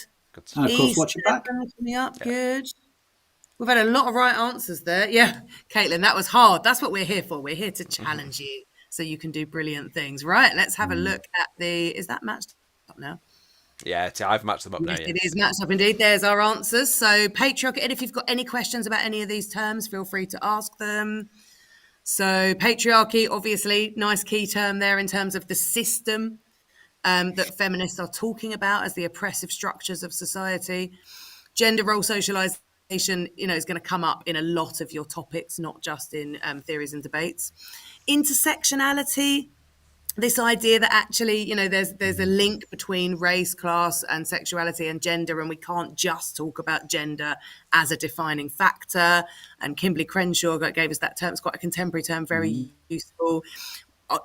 and of course, watch it back. Coming up, good. We've had a lot of right answers there. Yeah, Caitlin, that was hard. That's what we're here for. We're here to challenge you so you can do brilliant things. Right, let's have a look at is that matched up now? Yeah, I've matched them up now. Yes, it is matched up indeed. There's our answers. So Patreon, and if you've got any questions about any of these terms, feel free to ask them. So patriarchy, obviously, nice key term there in terms of the system that feminists are talking about as the oppressive structures of society. Gender role socialization, is going to come up in a lot of your topics, not just in theories and debates. Intersectionality, this idea that actually, there's a link between race, class, and sexuality and gender, and we can't just talk about gender as a defining factor. And Kimberly Crenshaw gave us that term. It's quite a contemporary term, very useful.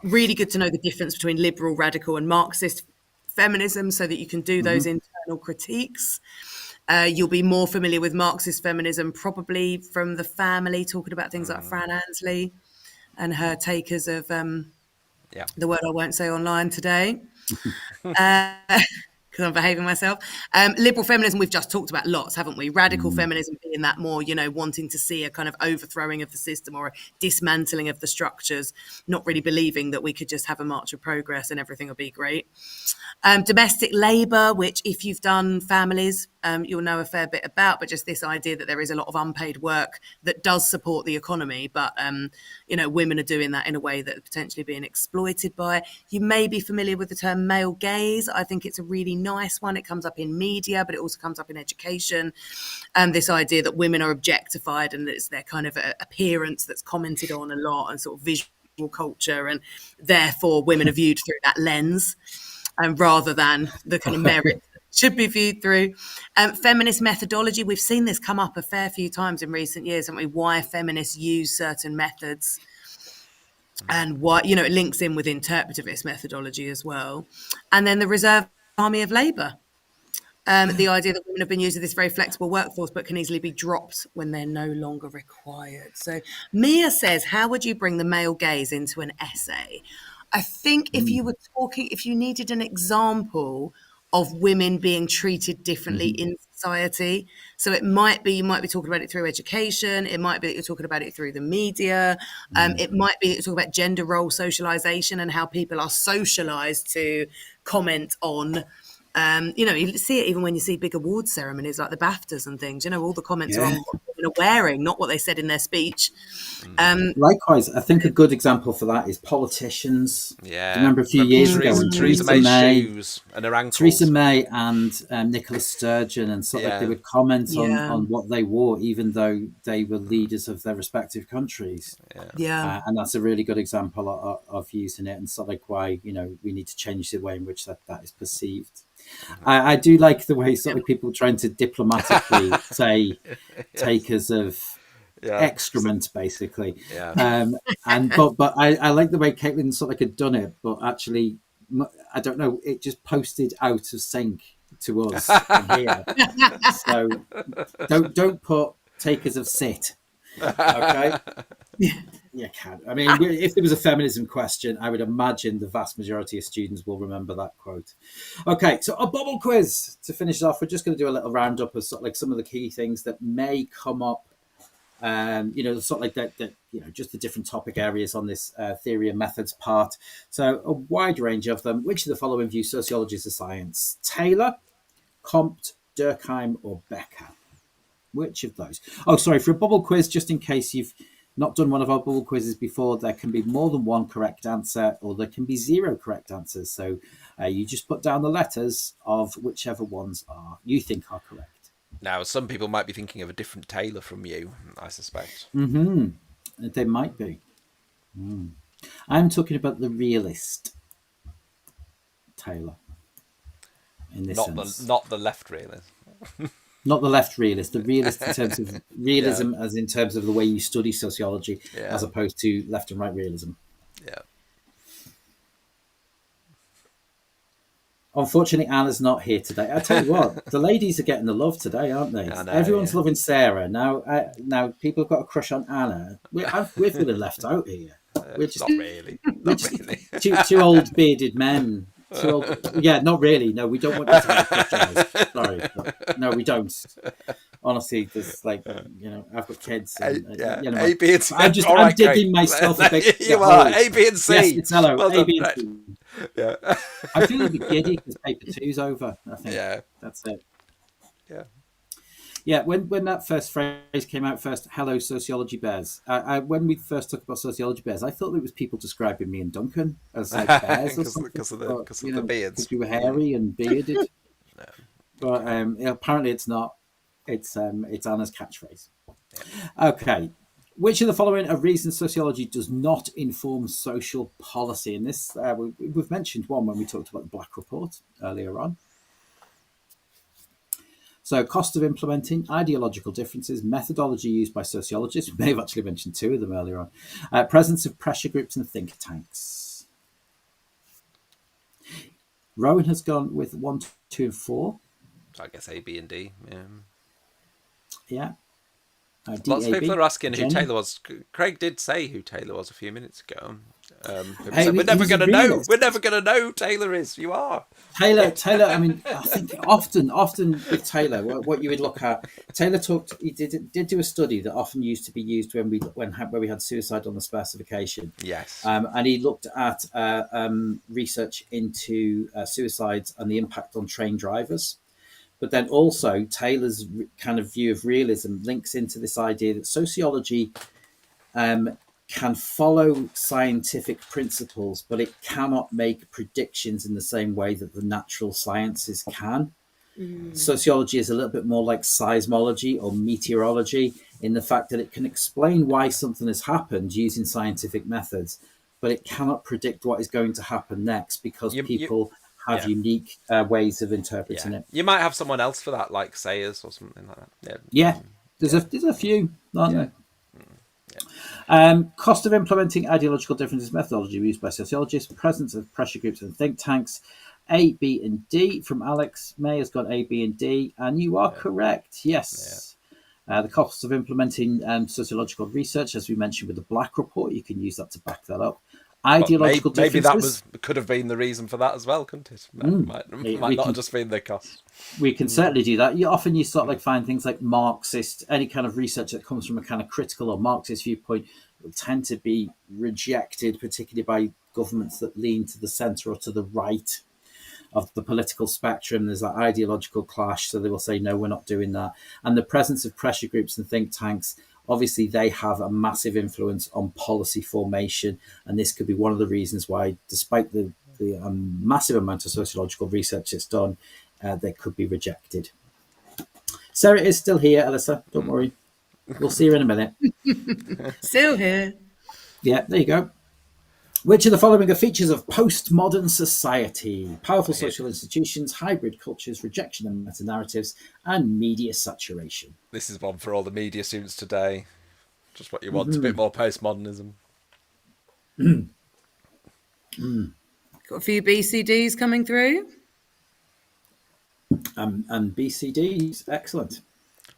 Really good to know the difference between liberal, radical, and Marxist feminism so that you can do those internal critiques. You'll be more familiar with Marxist feminism probably from The Family, talking about things like Fran Ansley and her takers of the word I won't say online today. Because I'm behaving myself. Liberal feminism, we've just talked about lots, haven't we? Radical feminism being that more, wanting to see a kind of overthrowing of the system or a dismantling of the structures, not really believing that we could just have a march of progress and everything will be great. Domestic labour, which if you've done families, you'll know a fair bit about, but just this idea that there is a lot of unpaid work that does support the economy, but, women are doing that in a way that are potentially being exploited by. You may be familiar with the term male gaze. I think it's a really nice one. It comes up in media, but it also comes up in education. And this idea that women are objectified and that it's their kind of appearance that's commented on a lot and sort of visual culture, and therefore women are viewed through that lens. Rather than the kind of merit should be viewed through. Feminist methodology, we've seen this come up a fair few times in recent years, haven't we? Why feminists use certain methods and why, it links in with interpretivist methodology as well. And then the reserve army of labour. The idea that women have been using this very flexible workforce but can easily be dropped when they're no longer required. So Mia says, how would you bring the male gaze into an essay? I think if you needed an example of women being treated differently in society, so you might be talking about it through education, it might be that you're talking about it through the media, it might be that you're talking about gender role socialization and how people are socialized to comment on. You see it even when you see big award ceremonies like the BAFTAs and things, all the comments are on what women are wearing, not what they said in their speech. Likewise, I think a good example for that is politicians. Yeah. Do you remember a few years ago when Theresa May's shoes and her ankles. Theresa May and Nicola Sturgeon and sort of like they would comment on what they wore, even though they were leaders of their respective countries. And that's a really good example of using it and sort of like why, we need to change the way in which that is perceived. I do like the way sort of people trying to diplomatically say takers of excrement, basically. But I like the way Caitlin sort of like had done it, but actually, I don't know, it just posted out of sync to us here. So don't put takers of sit. Okay. You can. I mean, if there was a feminism question, I would imagine the vast majority of students will remember that quote. Okay, so a bubble quiz to finish off. We're just going to do a little roundup of sort of like some of the key things that may come up. Sort of like that. Just the different topic areas on this theory and methods part. So a wide range of them. Which of the following view sociology as a science? Taylor, Comte, Durkheim, or Becker? Which of those? Oh, sorry, for a bubble quiz, just in case you've not done one of our bubble quizzes before, there can be more than one correct answer, or there can be 0 correct answers. So you just put down the letters of whichever ones you think are correct. Now, some people might be thinking of a different Taylor from you, I suspect. They might be. I'm talking about the realist Taylor. In this sense. Not the left realist. Not the left realist, the realist in terms of realism, as in terms of the way you study sociology, as opposed to left and right realism. Yeah. Unfortunately, Anna's not here today. I tell you what, the ladies are getting the love today, aren't they? I know, Everyone's loving Sarah. Now people have got a crush on Anna. We're feeling left out here. We're just not really. Two old bearded men. Not really. No, we don't want you to have a crush on us. Sorry. No, we don't. Honestly, there's I've got kids. And, A, B, and C. I'm digging myself a bit. You are. A, B, and C. Yes, it's hello. Well A, B, and C. Yeah. I feel a bit giddy because paper 2's over. I think. Yeah. That's it. Yeah. Yeah, when that first phrase came out first, hello, sociology bears. When we first talked about sociology bears, I thought it was people describing me and Duncan as like bears or something. But, Because of the beards. because we were hairy and bearded. But apparently it's not. It's Anna's catchphrase. Okay. Which of the following are reasons sociology does not inform social policy? And this, we've mentioned one when we talked about the Black Report earlier on. So, cost of implementing, ideological differences, methodology used by sociologists. We may have actually mentioned two of them earlier on. Presence of pressure groups and think tanks. Rowan has gone with 1, 2, and 4. So I guess A, B, and D. Yeah. Lots of people are asking Jenny? who Taylor was. Craig did say who Taylor was a few minutes ago. Hey, said, we're never he's a going to know. realist. We're never going to know who Taylor is. You are. Taylor. I mean, I think often with Taylor, what you would look at. Taylor talked. He did do a study that often used to be used when we had suicide on the specification. Yes. And he looked at research into suicides and the impact on train drivers. But then also Taylor's kind of view of realism links into this idea that sociology can follow scientific principles, but it cannot make predictions in the same way that the natural sciences can. Sociology is a little bit more like seismology or meteorology in the fact that it can explain why something has happened using scientific methods, but it cannot predict what is going to happen next because people have unique ways of interpreting it. You might have someone else for that, like Sayers or something like that. Yeah. There's a few, aren't there? Cost of implementing ideological differences, methodology used by sociologists, presence of pressure groups and think tanks. A, B, and D from Alex. May has got A, B, and D, and you are correct. Yes. The cost of implementing sociological research, as we mentioned with the Black Report, you can use that to back that up. Ideological differences. Maybe that could have been the reason for that as well, couldn't it? Might not have just been the cost. We can certainly do that. You sort of like find things like Marxist, any kind of research that comes from a kind of critical or Marxist viewpoint will tend to be rejected, particularly by governments that lean to the centre or to the right of the political spectrum. There's that ideological clash, so they will say, no, we're not doing that. And the presence of pressure groups and think tanks, obviously they have a massive influence on policy formation, and this could be one of the reasons why, despite the massive amount of sociological research that's done, they could be rejected. Sarah is still here, Alyssa, don't worry. We'll see her in a minute. Still here. Yeah, there you go. Which of the following are features of postmodern society? Powerful social institutions, hybrid cultures, rejection of meta-narratives, and media saturation. This is one for all the media students today. Just what you want, a bit more postmodernism. Got a few BCDs coming through. And BCDs, excellent.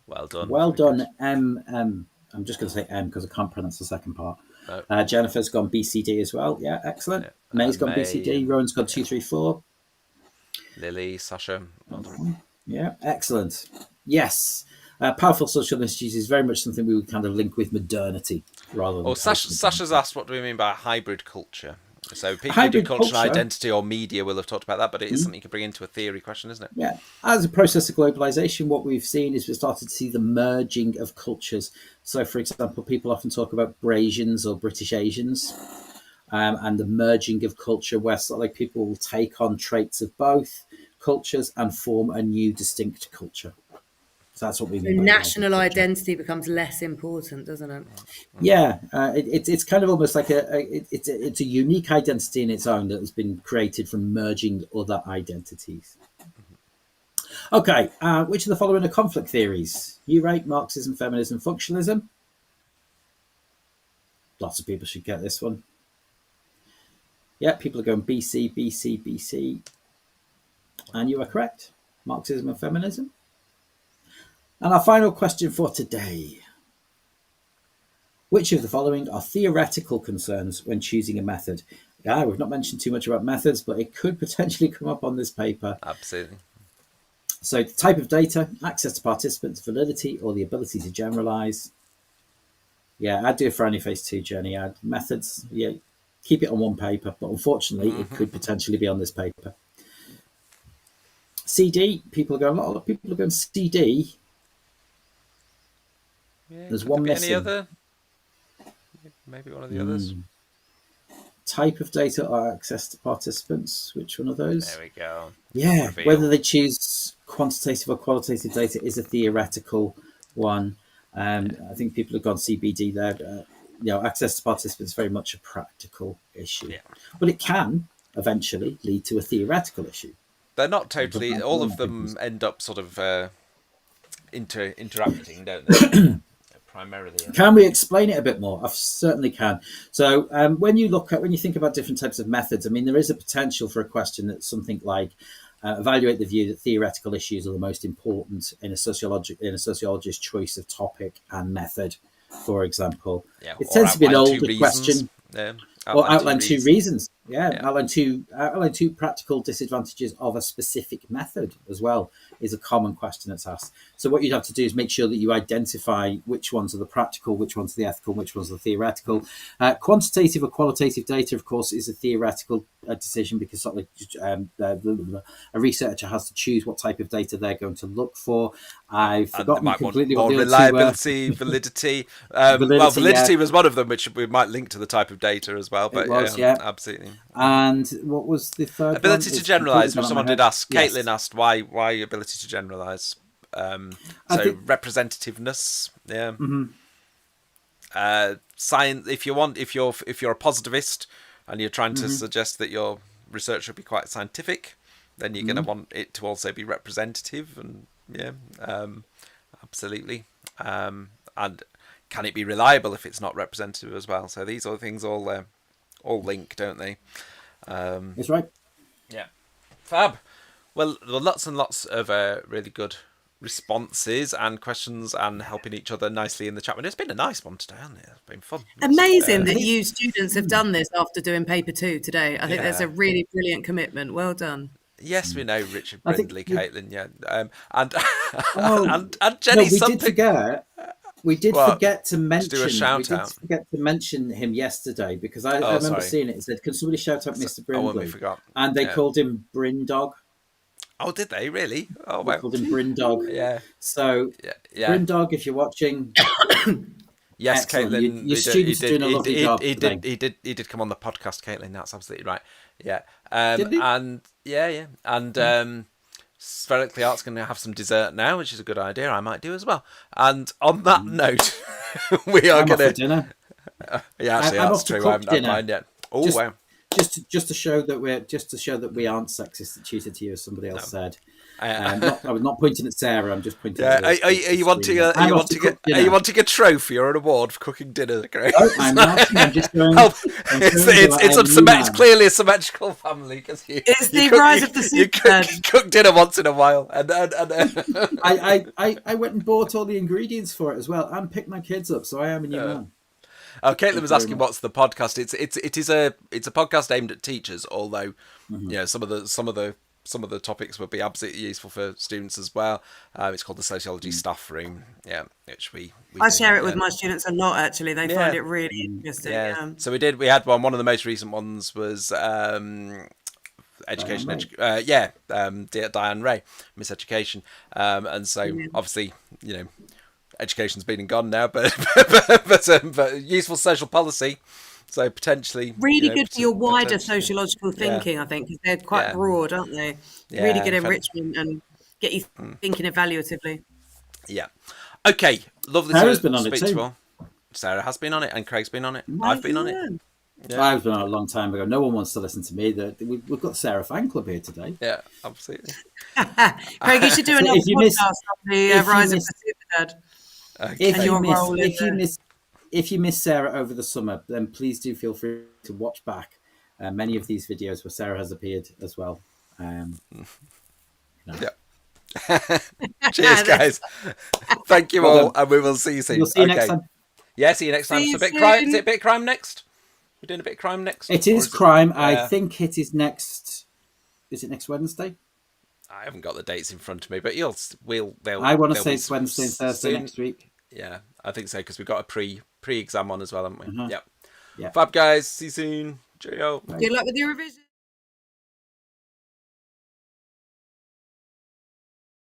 Well done. Well done, M. I'm just going to say M because I can't pronounce the second part. No. Jennifer's gone BCD as well. Yeah, excellent. May's gone BCD. Rowan's gone 2, 3, 4. Lily, Sasha. Yeah, excellent. Yes. Powerful social institutions is very much something we would kind of link with modernity rather than. Sasha's asked, what do we mean by hybrid culture? So people who do culture and identity or media will have talked about that, but it is something you can bring into a theory question, isn't it? Yeah. As a process of globalization, what we've seen is we've started to see the merging of cultures. So, for example, people often talk about Brasians or British Asians, and the merging of culture where sort of like people will take on traits of both cultures and form a new distinct culture. So that's what we mean. National identity becomes less important, doesn't it? Yeah, it's kind of almost like it's a unique identity in its own that has been created from merging other identities. Okay, which of the following are conflict theories? You rate Marxism, feminism, functionalism. Lots of people should get this one. Yeah, people are going BC, BC, BC. And you are correct. Marxism and feminism. And our final question for today. Which of the following are theoretical concerns when choosing a method? Yeah, we've not mentioned too much about methods, but it could potentially come up on this paper. Absolutely. So the type of data, access to participants, validity, or the ability to generalize. Yeah, I'd do it for any phase 2 journey. Methods, yeah, keep it on one paper, but unfortunately, it could potentially be on this paper. CD, a lot of people are going CD. Yeah, There's could one there be missing. any other? Maybe one of the others. Type of data or access to participants. Which one of those? There we go. Yeah, Reveal. whether they choose quantitative or qualitative data is a theoretical one. I think people have gone CBD there. Access to participants is very much a practical issue, Yeah. but it can eventually lead to a theoretical issue. They're not totally. All of them end up sort of interacting, don't they? Primarily. Can we explain it a bit more? I certainly can. So when you think about different types of methods, I mean, there is a potential for a question that's something like evaluate the view that theoretical issues are the most important in a sociologist's choice of topic and method, for example. Yeah, it tends to be an older question. Yeah. Outline two reasons. Outline two practical disadvantages of a specific method as well is a common question that's asked. So what you'd have to do is make sure that you identify which ones are the practical, which ones are the ethical, which ones are the theoretical. Quantitative or qualitative data, of course, is a theoretical decision because a researcher has to choose what type of data they're going to look for. I've forgotten completely what the reliability, validity. Validity was one of them, which we might link to the type of data as well. But absolutely. And what was the third ability one? to generalize, which someone did ask. Yes. Caitlin asked why ability to generalize. Representativeness. Yeah. Science. If you're a positivist and you're trying to suggest that your research should be quite scientific, then you're going to want it to also be representative, and absolutely. And can it be reliable if it's not representative as well? So these are things all link, don't they? That's right. Yeah. Fab. Well, there were lots and lots of really good responses and questions and helping each other nicely in the chat. And it's been a nice one today, hasn't it? It's been fun. Amazing that you students have done this after doing paper 2 today. I think that's a really brilliant commitment. Well done. Yes, we know Richard Brindley, Caitlin, and Jenny. We did forget to mention. Do a shout out. Forget to mention him yesterday because I remember seeing it. It said, "Can somebody shout out Mr. Brindley?" We forgot. And they called him Brindog. Oh, did they really? Oh, they called him Brindog. Yeah. So, Brindog, if you're watching, yes, Caitlin, your students doing a lovely job. He did come on the podcast, Caitlin. That's absolutely right. Yeah. Did he? And and Spherically Art's going to have some dessert now, which is a good idea. I might do as well. And on that note, we are going to dinner. Actually, that's true. I haven't had mine yet. Oh, wow. Just to show that we aren't sexist and tutor to you, as somebody else said. I was not pointing at Sarah. I'm just pointing. Yeah, are you wanting a trophy or an award for cooking dinner? Great. No, I'm not. I'm just going. It's clearly a symmetrical family because it's the rise of the superman. You cook dinner once in a while, and I went and bought all the ingredients for it as well, and picked my kids up. So I am a new man. Caitlin was asking what's the podcast. It's a podcast aimed at teachers, although some of the topics would be absolutely useful for students as well. It's called the Sociology Staff Room, which I share it with my students a lot. Actually, they find it really interesting. Yeah. So we had one. One of the most recent ones was education. Diane Ray, Miss Education, and so obviously education's been and gone now, but useful social policy. So potentially really good for your wider sociological thinking, I think, because they're quite broad, aren't they? Really good enrichment and get you thinking evaluatively. Yeah. Okay. Lovely. Sarah's been on it too. Sarah has been on it, and Craig's been on it. I've been on it. Yeah. I've been on it a long time ago. No one wants to listen to me. We've got Sarah fan club here today. Yeah, absolutely. Craig, you should do another podcast on the rise of the Superdad. If you miss Sarah over the summer, then please do feel free to watch back many of these videos where Sarah has appeared as well. Cheers, guys. Thank you all, and we will see you soon. We'll see you next time. Yeah, see you next time. Is it bit crime next? We're doing a bit of crime next. It is crime. I think it is next. Is it next Wednesday? I haven't got the dates in front of me, but I want to say it's Wednesday and Thursday next week. Yeah, I think so, because we've got a pre-exam on as well, haven't we? Yeah. Fab, guys. See you soon. Cheerio. Good luck with your revision.